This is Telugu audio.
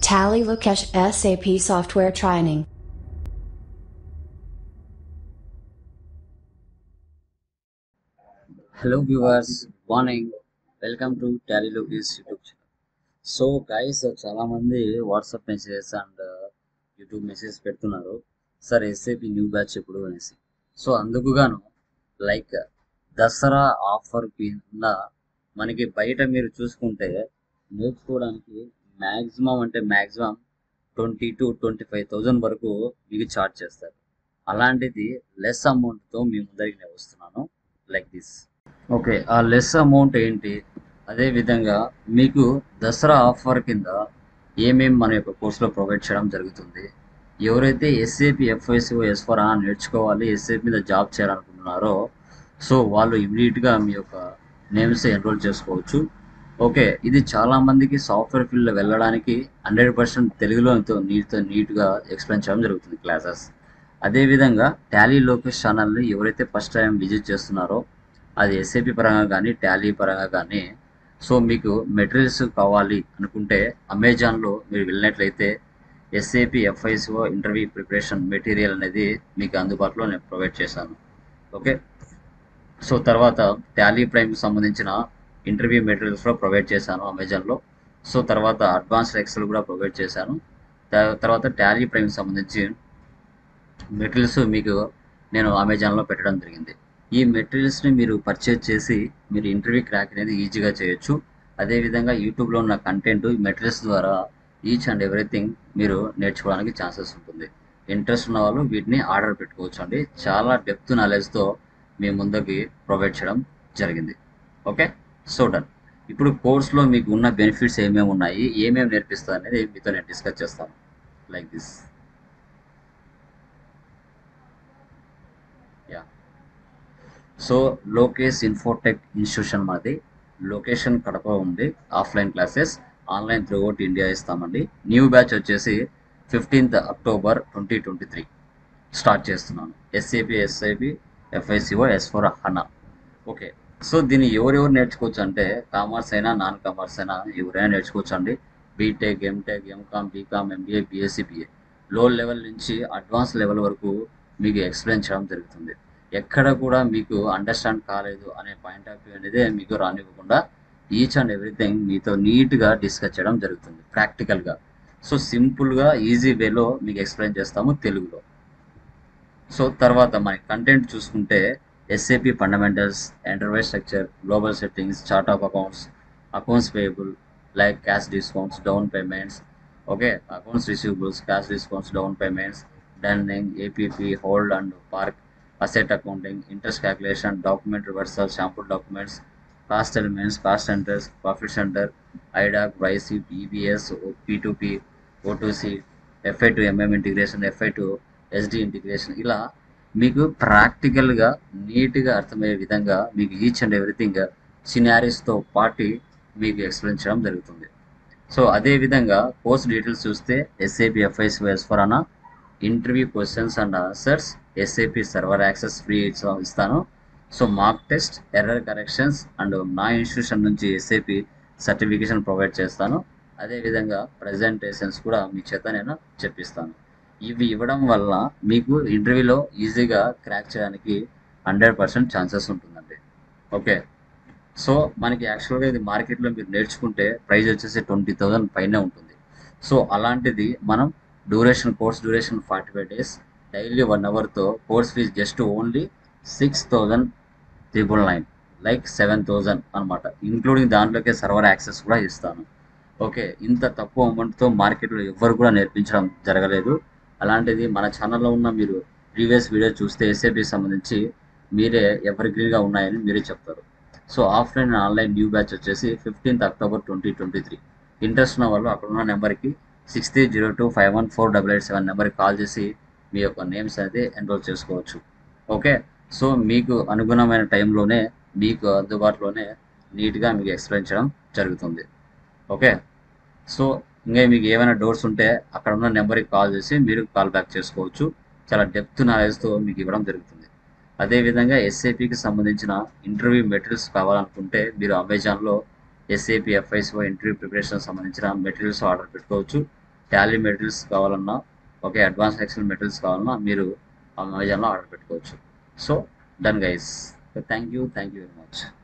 Tally Lukesh SAP Software Training. Hello viewers, good morning. Welcome to Tally Lokesh YouTube channel. So guys చాలా మంది WhatsApp messages and YouTube messages పెడుతున్నారు సార్ ఎస్ఏపి న్యూ బ్యాచ్ ఎప్పుడు అనేసి. సో అందుకు గాను లైక్ దసరా ఆఫర్ కింద మనకి బయట మీరు చూసుకుంటే నేర్చుకోవడానికి మ్యాక్సిమం 20,000 to 25,000 వరకు మీకు చార్జ్ చేస్తారు. అలాంటిది లెస్ అమౌంట్తో మీ ముందరికి నేను వస్తున్నాను లైక్ దిస్. ఓకే, ఆ లెస్ అమౌంట్ ఏంటి, అదేవిధంగా మీకు దసరా ఆఫర్ కింద ఏమేమి మన యొక్క కోర్సులో ప్రొవైడ్ చేయడం జరుగుతుంది, ఎవరైతే ఎస్ఏపి ఎఫ్ఐసిఓ S4 నేర్చుకోవాలి ఎస్ఏపి మీద జాబ్ చేయాలనుకుంటున్నారో సో వాళ్ళు ఇమీడియట్గా మీ యొక్క నేమ్స్ ఎన్రోల్ చేసుకోవచ్చు. ఓకే, ఇది చాలామందికి సాఫ్ట్వేర్ ఫీల్డ్లో వెళ్ళడానికి 100% తెలుగులో నీట్గా ఎక్స్ప్లెయిన్ చేయడం జరుగుతుంది క్లాసెస్. అదేవిధంగా టాలీ లోకేష్ ఛానల్ని ఎవరైతే ఫస్ట్ టైం విజిట్ చేస్తున్నారో అది ఎస్ఏపి పరంగా కానీ టాలీ పరంగా కానీ సో మీకు మెటీరియల్స్ కావాలి అనుకుంటే అమెజాన్లో మీరు వెళ్ళినట్లయితే SAP FICO interview preparation material అనేది మీకు అందుబాటులో నేను ప్రొవైడ్ చేశాను. ఓకే, సో తర్వాత టాలీ ప్రైమ్కి సంబంధించిన ఇంటర్వ్యూ మెటీరియల్స్ కూడా ప్రొవైడ్ చేశాను అమెజాన్లో. సో తర్వాత అడ్వాన్స్డ్ ఎక్సెల్ కూడా ప్రొవైడ్ చేశాను. తర్వాత టాలీ ప్రైమ్కి సంబంధించి మెటీరియల్స్ మీకు నేను అమెజాన్లో పెట్టడం జరిగింది. ఈ మెటీరియల్స్ని మీరు పర్చేజ్ చేసి మీరు ఇంటర్వ్యూ క్రాక్ అనేది ఈజీగా చేయొచ్చు. అదేవిధంగా యూట్యూబ్లో ఉన్న కంటెంట్ ఈ మెటీరియల్స్ ద్వారా ఈచ్ అండ్ ఎవ్రీథింగ్ మీరు నేర్చుకోవడానికి ఛాన్సెస్ ఉంటుంది. ఇంట్రెస్ట్ ఉన్న వాళ్ళు వీటిని ఆర్డర్ పెట్టుకోవచ్చు అండి. చాలా డెప్త్ నాలెడ్జ్తో మీ ముందుకి ప్రొవైడ్ చేయడం జరిగింది. Okay, so done. ఇప్పుడు కోర్స్లో మీకు ఉన్న బెనిఫిట్స్ ఏమేమి ఉన్నాయి, ఏమేమి నేర్పిస్తా అనేది మీతో నేను డిస్కస్ చేస్తాను like this. Yeah, so Lokesh Infotech institution మాది లొకేషన్ కడప ఉంది. Offline classes, online throughout India ఇస్తామండి. న్యూ బ్యాచ్ వచ్చేసి 15th October 2023 స్టార్ట్ చేస్తున్నాను. SIP FICO S4 HANA. Okay, so దీన్ని ఎవరెవరు నేర్చుకోవచ్చు అంటే కామర్స్ అయినా నాన్ కామర్స్ అయినా ఎవరైనా నేర్చుకోవచ్చు అండి. BTech, MTech, MCom, BCom, MBA, BSc, BA లో లెవెల్ నుంచి అడ్వాన్స్ లెవెల్ వరకు మీకు ఎక్స్ప్లెయిన్ చేయడం జరుగుతుంది. ఎక్కడ కూడా మీకు అండర్స్టాండ్ కాలేదు అనే పాయింట్ ఆఫ్ వ్యూ అనేది మీకు రానివ్వకుండా ఈచ్ అండ్ ఎవ్రీథింగ్ మీతో నీట్గా డిస్కస్ చేయడం జరుగుతుంది ప్రాక్టికల్గా. సో సింపుల్గా ఈజీ వేలో మీకు ఎక్స్ప్లెయిన్ చేస్తాము తెలుగులో. సో తర్వాత మన కంటెంట్ చూసుకుంటే SAP fundamentals, enterprise structure, global settings, chart of accounts, accounts payable like cash discounts, down payments, okay, accounts receivables, cash discounts, down payments, dunning, APP, hold and park, asset accounting, interest calculation, document reversal, sample documents, cost elements, cost centres, profit centre, IDoc, వైసీప్, EBS, P2P, O2C, FI to MM integration, FI to SD integration, ఇలా మీకు ప్రాక్టికల్గా నీట్గా అర్థమయ్యే విధంగా మీకు ఈచ్ అండ్ ఎవ్రీథింగ్ సినారీస్తో పాటు మీకు ఎక్స్ప్లెయిన్ చేయడం జరుగుతుంది. సో అదేవిధంగా కోర్స్ డీటెయిల్స్ చూస్తే SAP FICO S4 HANA interview questions and answers, SAP server access free ఇస్తాను. So mark test, error corrections and నా ఇన్స్టిట్యూషన్ నుంచి ఎస్ఏపి సర్టిఫికేషన్ ప్రొవైడ్ చేస్తాను. అదేవిధంగా ప్రజెంటేషన్స్ కూడా మీ చేత నేను చెప్పిస్తాను. ఇవి ఇవ్వడం వల్ల మీకు ఇంటర్వ్యూలో ఈజీగా క్రాక్ చేయడానికి 100% ఛాన్సెస్ ఉంటుందండి. ఓకే, సో మనకి యాక్చువల్గా ఇది మార్కెట్లో మీరు నేర్చుకుంటే ప్రైస్ వచ్చేసి 20,000 పైనే ఉంటుంది. సో అలాంటిది మనం కోర్స్ డ్యూరేషన్ 45 days, డైలీ 1 hourతో course fees just only 6,999 like 7,000 అనమాట. ఇంక్లూడింగ్ దాంట్లోకే సర్వర్ యాక్సెస్ కూడా ఇస్తాను. ఓకే, ఇంత తక్కువ అమౌంట్తో మార్కెట్లో ఎవ్వరు కూడా నేర్పించడం జరగలేదు. అలాంటిది మన ఛానల్లో ఉన్న మీరు ప్రీవియస్ వీడియో చూస్తే ఎస్ఏపీకి సంబంధించి మీరే ఎవర్ గ్రీన్గా ఉన్నాయని మీరే చెప్తారు. So offline and online new batch వచ్చేసి 15th October 2023. ఇంట్రెస్ట్ ఉన్న వాళ్ళు అక్కడ ఉన్న నెంబర్కి 6302514887 నెంబర్కి కాల్ చేసి మీ యొక్క నేమ్స్ అనేది ఎన్రోల్ చేసుకోవచ్చు. ఓకే, సో మీకు అనుగుణమైన టైంలోనే మీకు అందుబాటులోనే నీట్గా మీకు ఎక్స్ప్లెయిన్ చేయడం జరుగుతుంది. ఓకే, సో ఇంకా మీకు ఏమైనా డౌట్స్ ఉంటే అక్కడ ఉన్న నెంబర్కి కాల్ చేసి మీరు కాల్ బ్యాక్ చేసుకోవచ్చు. చాలా డెప్త్ నాలెడ్జ్తో మీకు ఇవ్వడం జరుగుతుంది. అదేవిధంగా ఎస్ఏపికి సంబంధించిన ఇంటర్వ్యూ మెటీరియల్స్ కావాలనుకుంటే మీరు అమెజాన్లో ఎస్ఏపి ఎఫ్ఐసిఓ ఇంటర్వ్యూ ప్రిపరేషన్ సంబంధించిన మెటీరియల్స్ ఆర్డర్ పెట్టుకోవచ్చు. టాలీ మెటీరియల్స్ కావాలన్నా, ఓకే, అడ్వాన్స్ ఎక్సెల్ మెటీరియల్స్ కావాలన్నా మీరు అమెజాన్లో ఆర్డర్ పెట్టుకోవచ్చు. So done guys. Thank you very much.